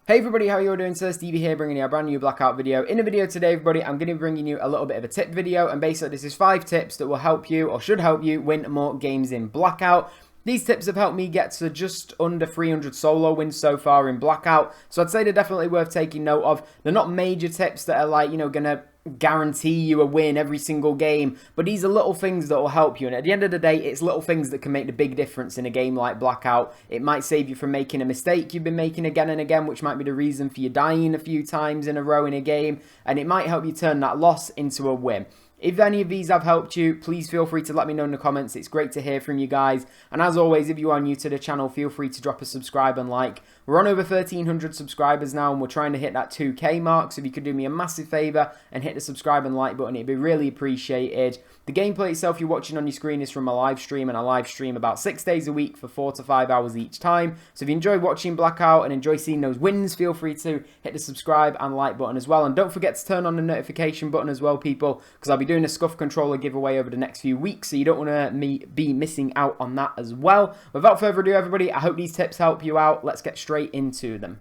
Hey everybody, how are you all doing? So Stevie here, bringing you a brand new Blackout video. In the video today, everybody, I'm going to be bringing you a little bit of a tip video, and basically this is 5 tips that will help you, or should help you, win more games in Blackout. These tips have helped me get to just under 300 solo wins so far in Blackout, so I'd say they're definitely worth taking note of. They're not major tips that are like, gonna guarantee you a win every single game, but these are little things that will help you, and at the end of the day, it's little things that can make the big difference in a game like Blackout. It might save you from making a mistake you've been making again and again, which might be the reason for you dying a few times in a row in a game, and it might help you turn that loss into a win. If any of these have helped you, please feel free to let me know in the comments. It's great to hear from you guys. And as always, if you are new to the channel, feel free to drop a subscribe and like. We're on over 1,300 subscribers now, and we're trying to hit that 2K mark. So if you could do me a massive favour and hit the subscribe and like button, it'd be really appreciated. The gameplay itself you're watching on your screen is from a live stream, and I live stream about 6 days a week for 4 to 5 hours each time. So if you enjoy watching Blackout and enjoy seeing those wins, feel free to hit the subscribe and like button as well. And don't forget to turn on the notification button as well, people, because I'll be doing a Scuff Controller giveaway over the next few weeks, so you don't want to be missing out on that as well. Without further ado, everybody, I hope these tips help you out. Let's get straight into them.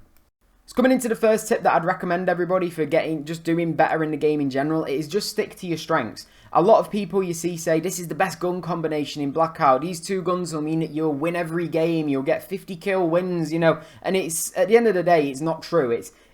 So coming into the first tip that I'd recommend everybody for just doing better in the game in general, it is just stick to your strengths. A lot of people you see say this is the best gun combination in Blackout. These 2 guns will mean that you'll win every game. You'll get 50 kill wins, and it's at the end of the day, it's not true.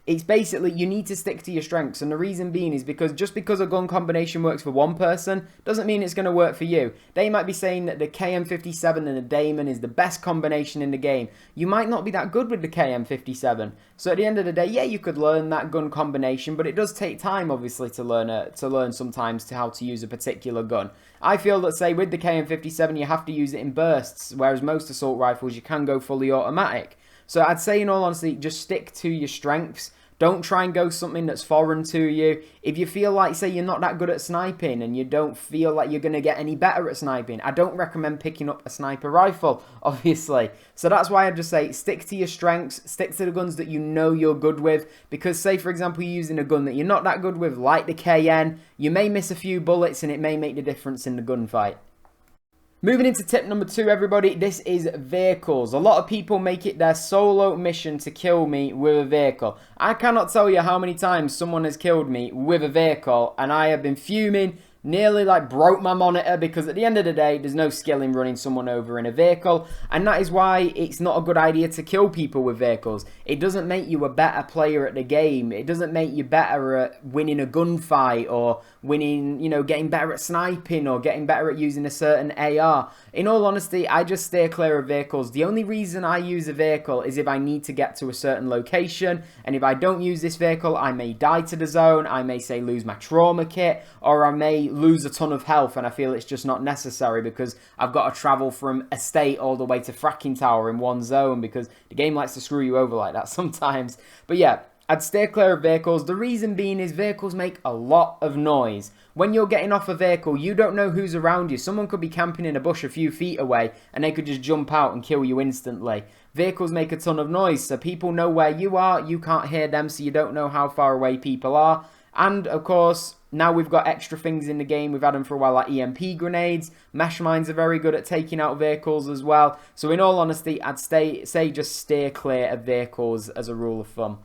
It's basically you need to stick to your strengths, and the reason being is because just because a gun combination works for one person doesn't mean it's going to work for you. They might be saying that the KM57 and the Damon is the best combination in the game. You might not be that good with the KM57. So at the end of the day, yeah, you could learn that gun combination, but it does take time, obviously, to learn sometimes how to use a particular gun. I feel that, say, with the KM57, you have to use it in bursts, whereas most assault rifles, you can go fully automatic. So I'd say, in all honesty, just stick to your strengths. Don't try and go something that's foreign to you. If you feel like, say, you're not that good at sniping and you don't feel like you're going to get any better at sniping, I don't recommend picking up a sniper rifle, obviously. So that's why I just say stick to your strengths, stick to the guns that you know you're good with. Because, say, for example, you're using a gun that you're not that good with, like the KN, you may miss a few bullets and it may make the difference in the gunfight. Moving into tip number 2, everybody, this is vehicles. A lot of people make it their solo mission to kill me with a vehicle. I cannot tell you how many times someone has killed me with a vehicle, and I have been fuming, nearly like broke my monitor, because at the end of the day, there's no skill in running someone over in a vehicle, and that is why it's not a good idea to kill people with vehicles. It doesn't make you a better player at the game. It doesn't make you better at winning a gunfight, or winning, getting better at sniping, or getting better at using a certain AR. In all honesty, I just steer clear of vehicles. The only reason I use a vehicle is if I need to get to a certain location, and if I don't use this vehicle, I may die to the zone, I may, say, lose my trauma kit, or I may lose a ton of health, and I feel it's just not necessary because I've got to travel from estate all the way to fracking tower in one zone, because the game likes to screw you over like that sometimes. But yeah, I'd steer clear of vehicles. The reason being is vehicles make a lot of noise. When you're getting off a vehicle, you don't know who's around you. Someone could be camping in a bush a few feet away and they could just jump out and kill you instantly. Vehicles make a ton of noise, so people know where you are. You can't hear them, so you don't know how far away people are. And of course, now we've got extra things in the game. We've had them for a while, like EMP grenades. Mesh mines are very good at taking out vehicles as well. So in all honesty, I'd say just steer clear of vehicles as a rule of thumb.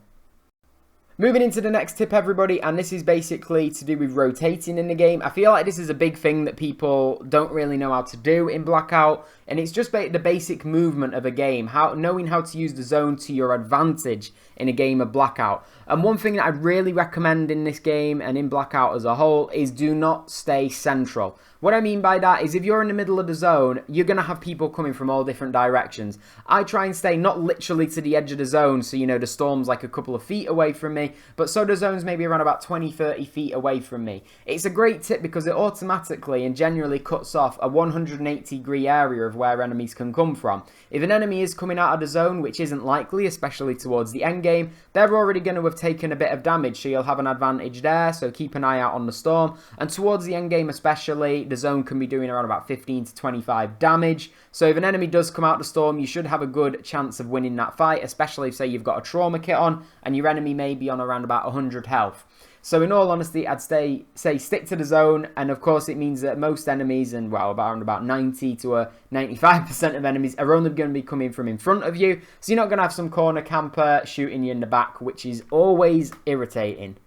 Moving into the next tip, everybody, and this is basically to do with rotating in the game. I feel like this is a big thing that people don't really know how to do in Blackout, and it's just the basic movement of a game, knowing how to use the zone to your advantage in a game of Blackout. And one thing that I'd really recommend in this game and in Blackout as a whole is do not stay central. What I mean by that is if you're in the middle of the zone, you're going to have people coming from all different directions. I try and stay not literally to the edge of the zone, so the storm's like a couple of feet away from me, but so the zone's maybe around about 20-30 feet away from me. It's a great tip because it automatically and generally cuts off a 180-degree area of where enemies can come from. If an enemy is coming out of the zone, which isn't likely, especially towards the end game, they're already going to have taken a bit of damage, so you'll have an advantage there, so keep an eye out on the storm. And towards the end game especially, the zone can be doing around about 15 to 25 damage. So if an enemy does come out the storm, you should have a good chance of winning that fight, especially if, say, you've got a trauma kit on and your enemy may be on around about 100 health. So in all honesty, I'd say stick to the zone, and of course it means that most enemies, and well, about 90 to 95% of enemies are only going to be coming from in front of you, so you're not going to have some corner camper shooting you in the back, which is always irritating.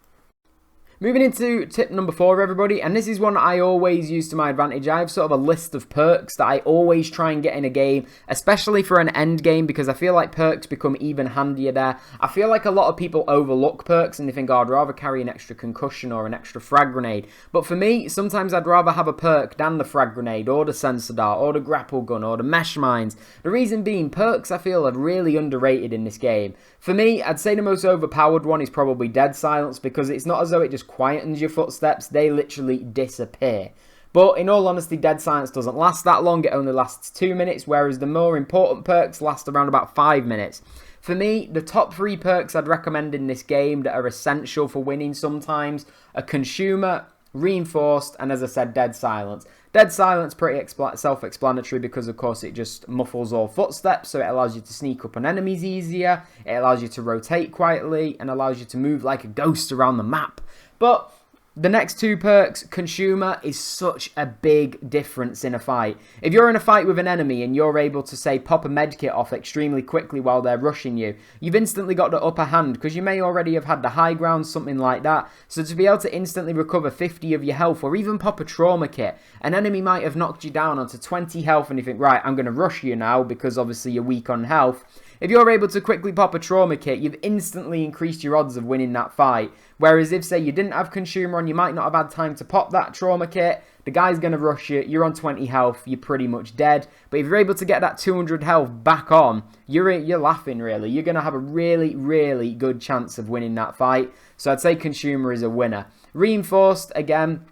Moving into tip number 4, everybody, and this is one I always use to my advantage. I have sort of a list of perks that I always try and get in a game, especially for an end game, because I feel like perks become even handier there. I feel like a lot of people overlook perks and they think, oh, I'd rather carry an extra concussion or an extra frag grenade. But for me, sometimes I'd rather have a perk than the frag grenade or the sensor dart or the grapple gun or the mesh mines. The reason being, perks I feel are really underrated in this game. For me, I'd say the most overpowered one is probably Dead Silence, because it's not as though it just quietens your footsteps, they literally disappear. But in all honesty, Dead Silence doesn't last that long, it only lasts 2 minutes, whereas the more important perks last around about 5 minutes. For me, the top 3 perks I'd recommend in this game that are essential for winning sometimes are Consumer, Reinforced, and as I said, Dead Silence. Dead Silence, pretty self-explanatory because, of course, it just muffles all footsteps, so it allows you to sneak up on enemies easier, it allows you to rotate quietly, and allows you to move like a ghost around the map. But the next 2 perks, Consumer, is such a big difference in a fight. If you're in a fight with an enemy and you're able to, say, pop a medkit off extremely quickly while they're rushing you, you've instantly got the upper hand because you may already have had the high ground, something like that. So to be able to instantly recover 50 of your health or even pop a trauma kit, an enemy might have knocked you down onto 20 health and you think, right, I'm going to rush you now because obviously you're weak on health. If you're able to quickly pop a trauma kit, you've instantly increased your odds of winning that fight. Whereas if, say, you didn't have Consumer on, you might not have had time to pop that trauma kit, the guy's going to rush you, you're on 20 health, you're pretty much dead. But if you're able to get that 200 health back on, you're laughing, really. You're going to have a really, really good chance of winning that fight. So I'd say Consumer is a winner. Reinforced, again,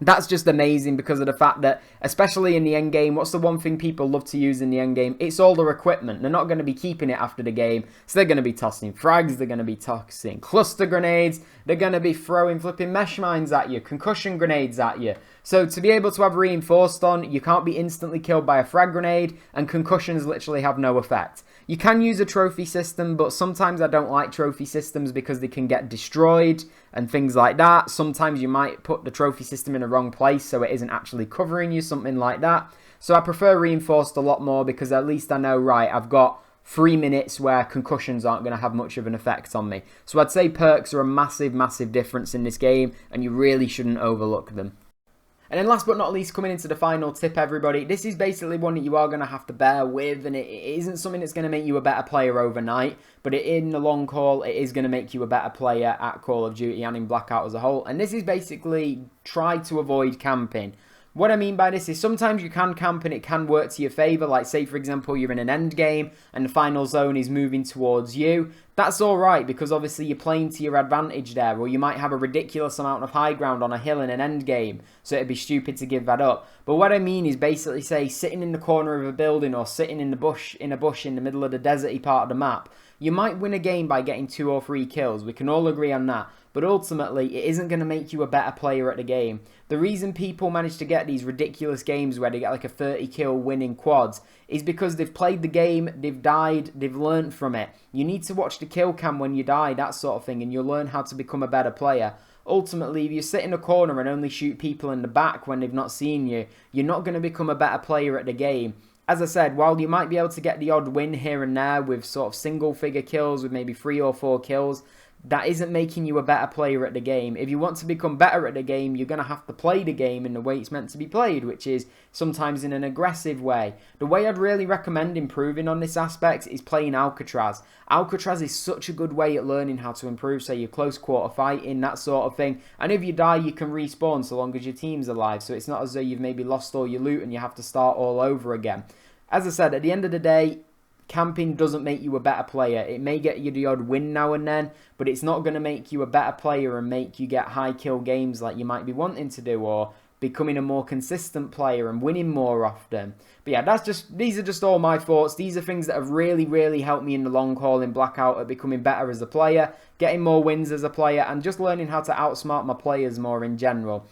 that's just amazing because of the fact that, especially in the end game, what's the one thing people love to use in the end game? It's all their equipment. They're not going to be keeping it after the game. So they're going to be tossing frags, they're going to be tossing cluster grenades, they're going to be throwing flipping mesh mines at you, concussion grenades at you. So to be able to have Reinforced on, you can't be instantly killed by a frag grenade, and concussions literally have no effect. You can use a trophy system, but sometimes I don't like trophy systems because they can get destroyed and things like that. Sometimes you might put the trophy system in the wrong place so it isn't actually covering you, something like that. So I prefer Reinforced a lot more because at least I know, right, I've got 3 minutes where concussions aren't going to have much of an effect on me. So I'd say perks are a massive, massive difference in this game, and you really shouldn't overlook them. And then last but not least, coming into the final tip, everybody, this is basically one that you are going to have to bear with, and it isn't something that's going to make you a better player overnight, but in the long haul, it is going to make you a better player at Call of Duty and in Blackout as a whole. And this is basically try to avoid camping. What I mean by this is sometimes you can camp and it can work to your favour. Like, say, for example, you're in an end game and the final zone is moving towards you. That's alright because obviously you're playing to your advantage there. Or you might have a ridiculous amount of high ground on a hill in an end game. So it'd be stupid to give that up. But what I mean is basically, say, sitting in the corner of a building or sitting in a bush in the middle of the deserty part of the map. You might win a game by getting 2 or 3 kills. We can all agree on that. But ultimately, it isn't going to make you a better player at the game. The reason people manage to get these ridiculous games where they get like a 30 kill win in quads is because they've played the game, they've died, they've learned from it. You need to watch the kill cam when you die, that sort of thing, and you'll learn how to become a better player. Ultimately, if you sit in a corner and only shoot people in the back when they've not seen you, you're not going to become a better player at the game. As I said, while you might be able to get the odd win here and there with sort of single figure kills with maybe 3 or 4 kills, that isn't making you a better player at the game. If you want to become better at the game, you're going to have to play the game in the way it's meant to be played, which is sometimes in an aggressive way. The way I'd really recommend improving on this aspect is playing Alcatraz. Alcatraz is such a good way at learning how to improve, say, your close quarter fighting, that sort of thing. And if you die, you can respawn so long as your team's alive. So it's not as though you've maybe lost all your loot and you have to start all over again. As I said, at the end of the day, camping doesn't make you a better player. It may get you the odd win now and then, but it's not going to make you a better player and make you get high kill games like you might be wanting to do, or becoming a more consistent player and winning more often. But yeah, these are just all my thoughts. These are things that have really, really helped me in the long haul in Blackout at becoming better as a player, getting more wins as a player, and just learning how to outsmart my players more in general.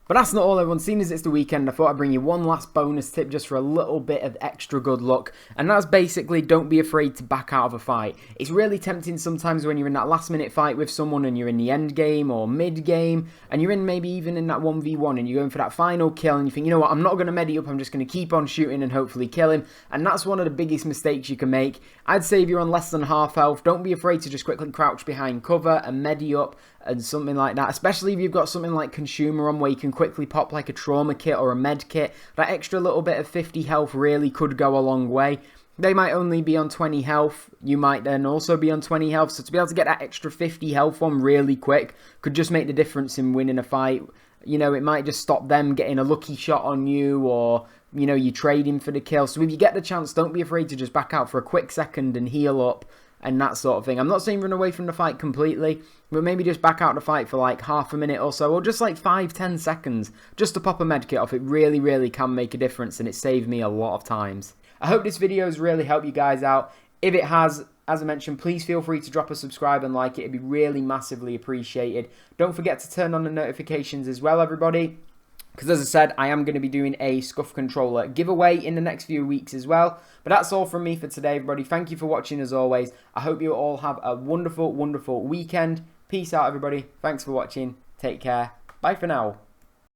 But that's not all, everyone. Seeing as it's the weekend, I thought I'd bring you one last bonus tip just for a little bit of extra good luck. And that's basically, don't be afraid to back out of a fight. It's really tempting sometimes when you're in that last minute fight with someone and you're in the end game or mid game, and you're in maybe even in that 1v1 and you're going for that final kill and you think, you know what, I'm not going to medi up, I'm just going to keep on shooting and hopefully kill him. And that's one of the biggest mistakes you can make. I'd say if you're on less than half health, don't be afraid to just quickly crouch behind cover and medi up and something like that, especially if you've got something like consumer on where you can quickly pop like a trauma kit or a med kit. That extra little bit of 50 health really could go a long way. They might only be on 20 health, you might then also be on 20 health, so to be able to get that extra 50 health on really quick could just make the difference in winning a fight. You know, it might just stop them getting a lucky shot on you, or, you know, you trading for the kill. So if you get the chance, don't be afraid to just back out for a quick second and heal up and that sort of thing. I'm not saying run away from the fight completely, but maybe just back out the fight for like half a minute or so, or just like 5-10 seconds, just to pop a medkit off. It really, really can make a difference, and it saved me a lot of times. I hope this video has really helped you guys out. If it has, as I mentioned, please feel free to drop a subscribe and like it. It'd be really massively appreciated. Don't forget to turn on the notifications as well, everybody, because as I said, I am going to be doing a Scuff controller giveaway in the next few weeks as well. But that's all from me for today, everybody. Thank you for watching as always. I hope you all have a wonderful, wonderful weekend. Peace out, everybody. Thanks for watching. Take care. Bye for now.